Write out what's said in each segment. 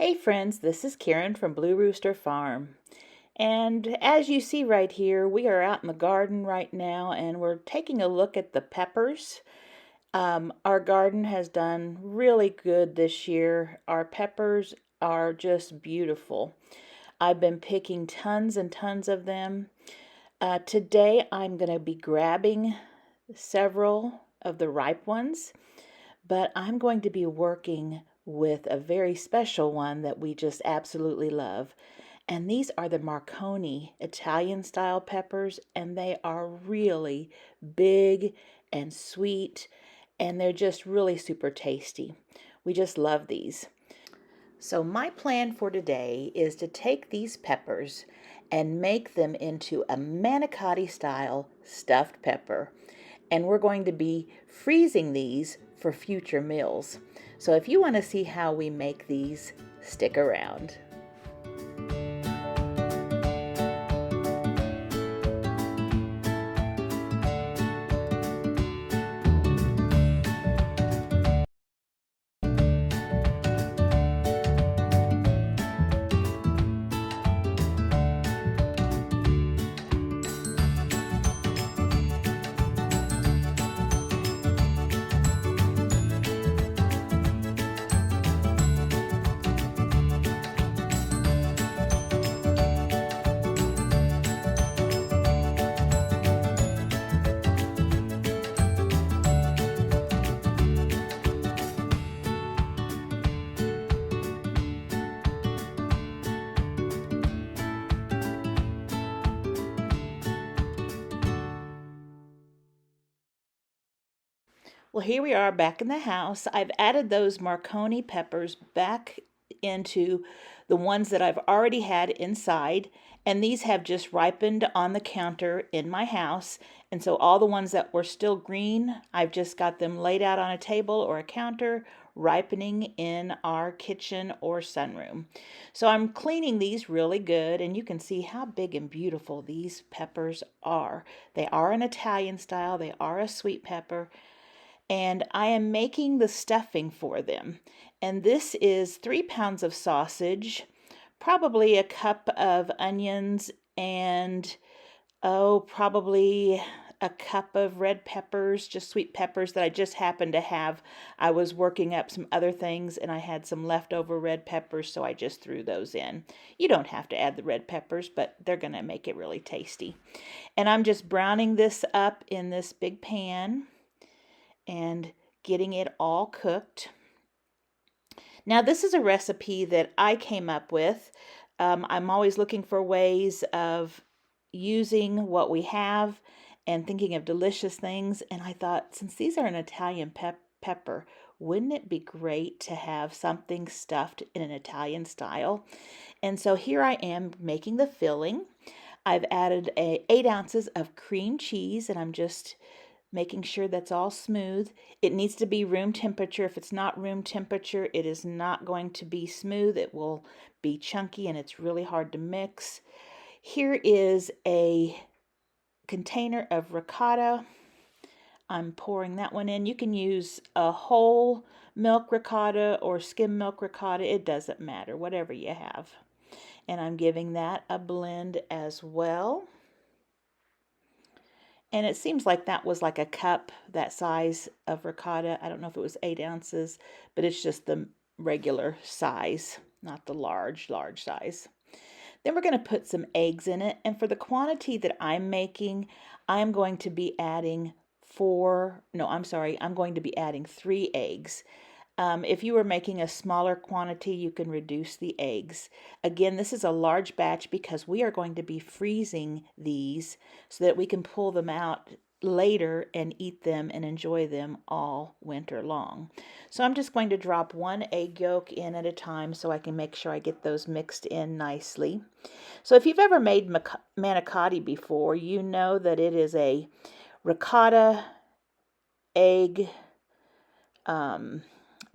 Hey friends, this is Karen from Blue Rooster Farm. And as you see right here, we are out in the garden right now and we're taking a look at the peppers. Our garden has done really good this year. Our peppers are just beautiful. I've been picking tons and tons of them. Today I'm going to be grabbing several of the ripe ones, but I'm going to be working with a very special one that we just absolutely love. And these are the Marconi Italian style peppers, and they are really big and sweet, and they're just really super tasty. We just love these. So my plan for today is to take these peppers and make them into a manicotti style stuffed pepper. And we're going to be freezing these for future meals. So if you want to see how we make these, stick around. Well, here we are back in the house. I've added those Marconi peppers back into the ones that I've already had inside, and these have just ripened on the counter in my house. And so all the ones that were still green, I've just got them laid out on a table or a counter, ripening in our kitchen or sunroom. So I'm cleaning these really good, and you can see how big and beautiful these peppers are. They are an Italian style, they are a sweet pepper, and I am making the stuffing for them. And this is 3 pounds of sausage, probably a cup of onions, and probably a cup of red peppers, just sweet peppers that I just happened to have. I was working up some other things and I had some leftover red peppers, so I just threw those in. You don't have to add the red peppers, but they're going to make it really tasty. And I'm just browning this up in this big pan and getting it all cooked. Now, this is a recipe that I came up with. I'm always looking for ways of using what we have and thinking of delicious things. And I thought, since these are an Italian pepper, wouldn't it be great to have something stuffed in an Italian style? And so here I am making the filling. I've added 8 ounces of cream cheese, and I'm just making sure that's all smooth. It needs to be room temperature. If it's not room temperature, it is not going to be smooth. It will be chunky and it's really hard to mix. Here is a container of ricotta. I'm pouring that one in. You can use a whole milk ricotta or skim milk ricotta. It doesn't matter, whatever you have. And I'm giving that a blend as well. And it seems like that was like a cup, that size of ricotta. I don't know if it was 8 ounces, but it's just the regular size, not the large size. Then we're going to put some eggs in it. And for the quantity that I'm making, I'm going to be adding I'm going to be adding 3 eggs. If you were making a smaller quantity, you can reduce the eggs. Again, this is a large batch because we are going to be freezing these so that we can pull them out later and eat them and enjoy them all winter long. So I'm just going to drop 1 egg yolk in at a time so I can make sure I get those mixed in nicely. So if you've ever made manicotti before, you know that it is a ricotta, egg,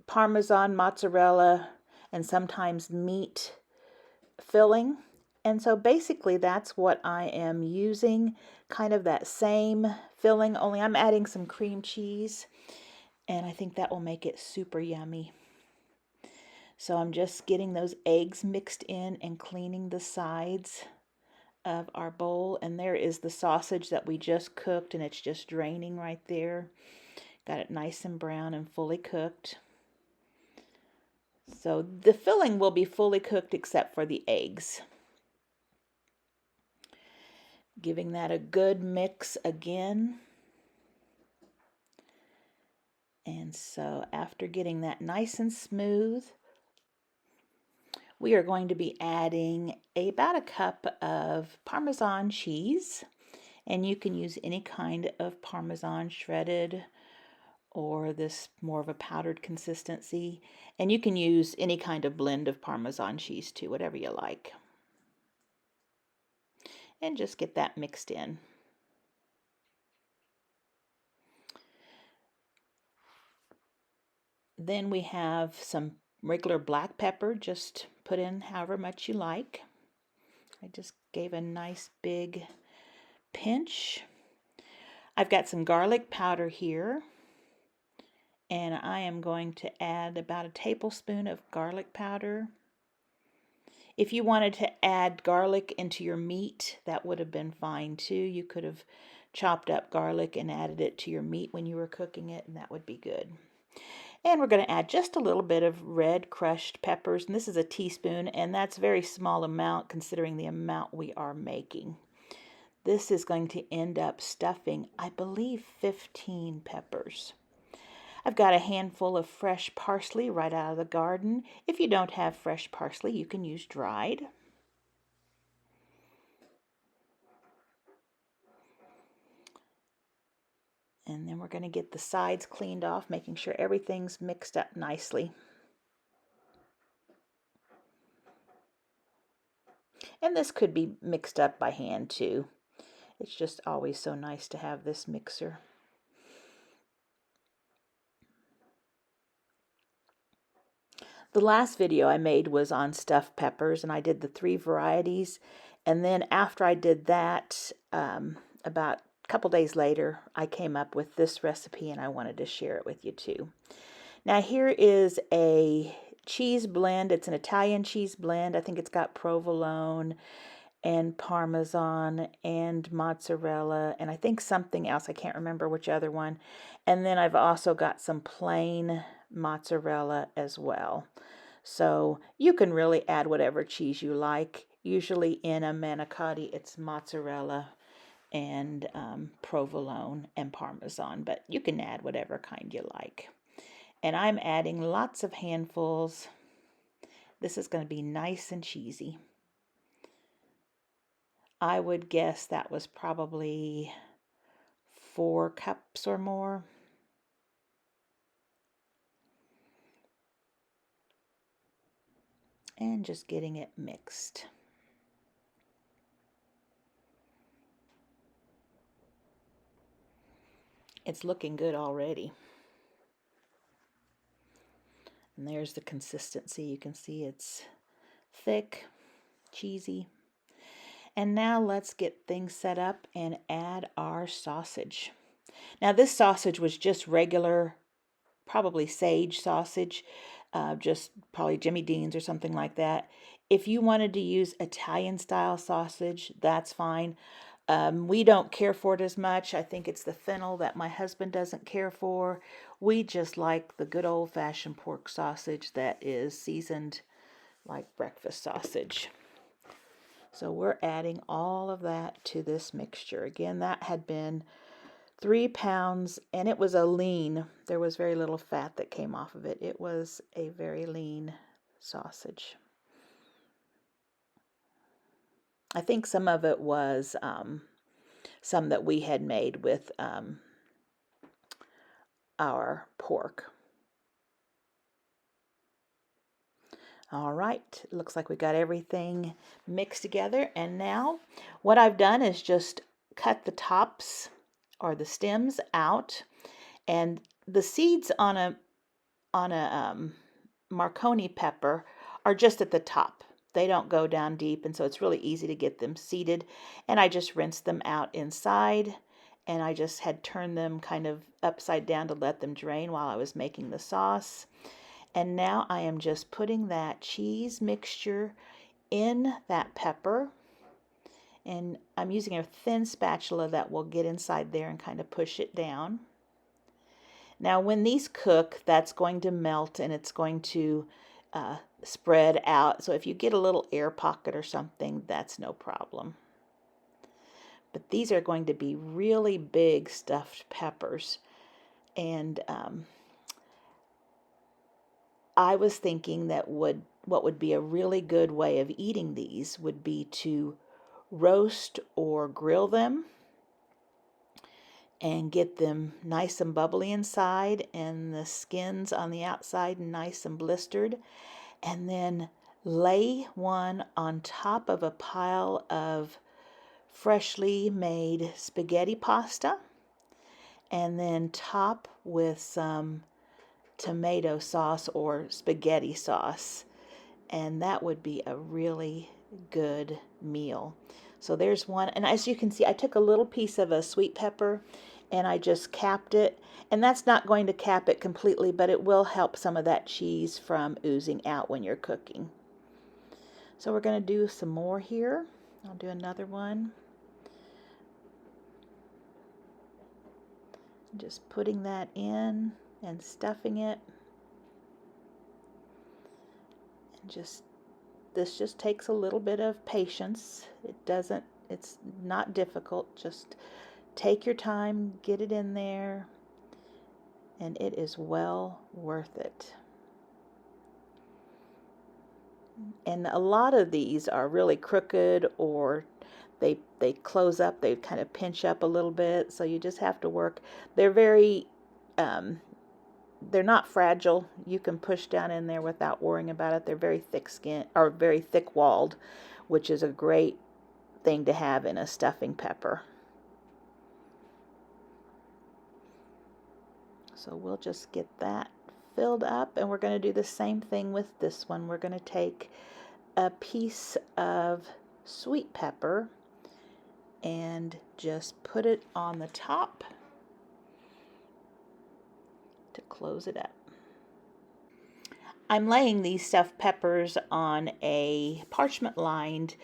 Parmesan, mozzarella, and sometimes meat filling. And so basically that's what I am using, kind of that same filling, only I'm adding some cream cheese, and I think that will make it super yummy. So I'm just getting those eggs mixed in and cleaning the sides of our bowl. And there is the sausage that we just cooked, and it's just draining right there. Got it nice and brown and fully cooked. So the filling will be fully cooked except for the eggs. Giving that a good mix again. And so after getting that nice and smooth, we are going to be adding about a cup of Parmesan cheese. And you can use any kind of Parmesan, shredded or this more of a powdered consistency. And you can use any kind of blend of Parmesan cheese too, whatever you like. And just get that mixed in. Then we have some regular black pepper, just put in however much you like. I just gave a nice big pinch. I've got some garlic powder here, and I am going to add about a tablespoon of garlic powder. If you wanted to add garlic into your meat, that would have been fine too. You could have chopped up garlic and added it to your meat when you were cooking it, and that would be good. And we're going to add just a little bit of red crushed peppers, and this is a teaspoon, and that's a very small amount considering the amount we are making. This is going to end up stuffing, I believe, 15 peppers. I've got a handful of fresh parsley right out of the garden. If you don't have fresh parsley, you can use dried. And then we're going to get the sides cleaned off, making sure everything's mixed up nicely. And this could be mixed up by hand too. It's just always so nice to have this mixer. The last video I made was on stuffed peppers, and I did the 3 varieties. And then after I did that, about couple days later, I came up with this recipe, and I wanted to share it with you too. Now here is a cheese blend. It's an Italian cheese blend. I think it's got provolone and Parmesan and mozzarella, and I think something else. I can't remember which other one. And then I've also got some plain mozzarella as well. So you can really add whatever cheese you like. Usually in a manicotti, it's mozzarella and provolone and Parmesan, but you can add whatever kind you like. And I'm adding lots of handfuls. This is going to be nice and cheesy. I would guess that was probably 4 cups or more. And just getting it mixed. It's looking good already. And there's the consistency. You can see it's thick, cheesy. And now let's get things set up and add our sausage. Now this sausage was just regular, probably sage sausage, just probably Jimmy Dean's or something like that. If you wanted to use Italian style sausage, that's fine. We don't care for it as much. I think it's the fennel that my husband doesn't care for. We just like the good old-fashioned pork sausage that is seasoned like breakfast sausage. So we're adding all of that to this mixture. Again, that had been 3 pounds, and it was a lean. There was very little fat that came off of it. It was a very lean sausage. I think some of it was some that we had made with our pork. All right, looks like we got everything mixed together. And now what I've done is just cut the tops or the stems out, and the seeds on a Marconi pepper are just at the top. They don't go down deep, and so it's really easy to get them seeded. And I just rinsed them out inside, and I just had turned them kind of upside down to let them drain while I was making the sauce. And now I am just putting that cheese mixture in that pepper. And I'm using a thin spatula that will get inside there and kind of push it down. Now when these cook, that's going to melt and it's going to spread out. So if you get a little air pocket or something, that's no problem. But these are going to be really big stuffed peppers. And I was thinking that what would be a really good way of eating these would be to roast or grill them and get them nice and bubbly inside and the skins on the outside nice and blistered, and then lay one on top of a pile of freshly made spaghetti pasta, and then top with some tomato sauce or spaghetti sauce, and that would be a really good meal. So there's one, and as you can see, I took a little piece of a sweet pepper and I just capped it, and that's not going to cap it completely, but it will help some of that cheese from oozing out when you're cooking. So we're going to do some more here. I'll do another one. Just putting that in and stuffing it. And this just takes a little bit of patience. It's not difficult. Just take your time, get it in there, and it is well worth it. And a lot of these are really crooked, or they close up, they kind of pinch up a little bit, so you just have to work. They're very they're not fragile. You can push down in there without worrying about it. They're very thick skin, or very thick walled, which is a great thing to have in a stuffing pepper. So we'll just get that filled up, and we're going to do the same thing with this one. We're going to take a piece of sweet pepper and just put it on the top to close it up. I'm laying these stuffed peppers on a parchment-lined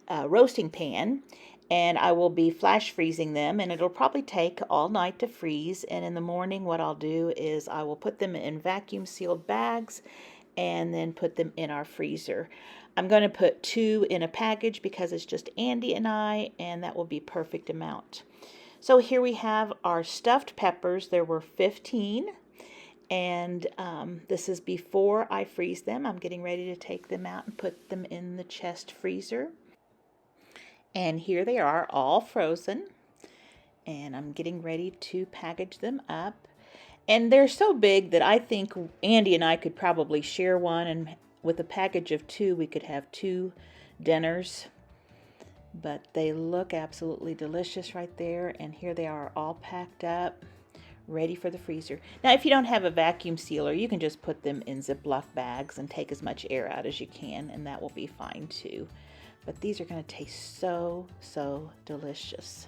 roasting pan, and I will be flash freezing them, and it'll probably take all night to freeze. And in the morning what I'll do is I will put them in vacuum sealed bags and then put them in our freezer. I'm going to put 2 in a package because it's just Andy and I, and that will be perfect amount. So here we have our stuffed peppers. There were 15, and this is before I freeze them. I'm getting ready to take them out and put them in the chest freezer. And here they are, all frozen, and I'm getting ready to package them up. And they're so big that I think Andy and I could probably share one, and with a package of 2 we could have 2 dinners. But they look absolutely delicious right there, and here they are all packed up, ready for the freezer. Now if you don't have a vacuum sealer, you can just put them in Ziploc bags and take as much air out as you can, and that will be fine too. But these are going to taste so, so delicious.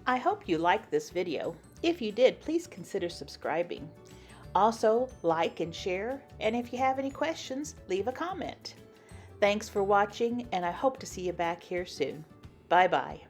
I hope you liked this video. If you did, please consider subscribing. Also, like and share, and if you have any questions, leave a comment. Thanks for watching, and I hope to see you back here soon. Bye-bye.